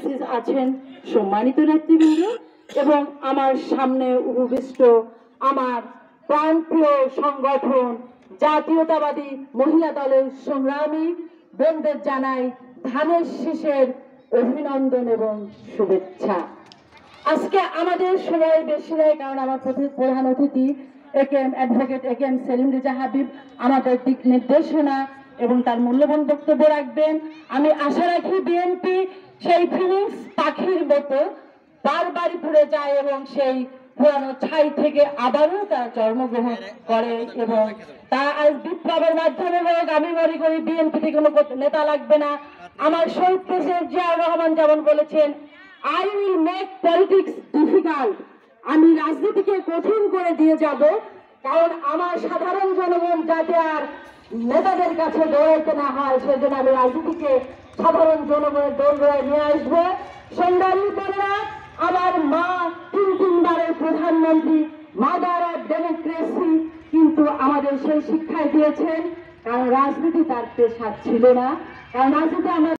উপস্থিত আছেন সম্মানিত নেতৃবৃন্দ এবং আমার সামনে উপবিষ্ট আমার প্রান্তীয় সংগঠন জাতীয়তাবাদী মহিলা দলের সংগ্রামী বন্ধুদের জানাই ধানের শীষের অভিনন্দন এবং শুভেচ্ছা। আজকে আমাদের সময় বেশি নেই, কারণ আমার প্রধান অতিথি অ্যাডভোকেট একেএম সেলিম রেজা হাবিব আমাদের দিক নির্দেশনা এবং তার মূল্যবান বক্তব্য রাখবেন। আমি আশা রাখি বিএনপি সেই ফিনিক্স পাখির মতো বারবার ঘুরে যায় এবং সেই পুরানো ছাই থেকে আবারও তার জন্মগ্রহণ করে এবং তা আজ বিপ্লবের মাধ্যমে হোক। আমি মনে করি বিএনপিতে কোনো নেতা লাগবে না। আমার শহীদ প্রেসিডেন্ট জিয়াউর রহমান যেমন বলেছেন, I will make politics difficult. আমি রাজনীতিকে কঠিন করে দিয়ে যাব, কারণ আমার সাধারণ জনগণ যাতে আর নেতাদের কাছে দৌড়াইতে না হয়, সেজন্য আমি রাজনীতিকে সাধারণ জনগণের দৌড়ায় নিয়ে আসবো। সংগ্রামী বোনেরা, আমার মা তিনবারের প্রধানমন্ত্রী, মাদার অফ ডেমোক্রেসি, কিন্তু আমাদের সেই শিক্ষায় দিয়েছেন, কারণ রাজনীতি তার পেশা ছিল না, কারণ রাজনীতি আমরা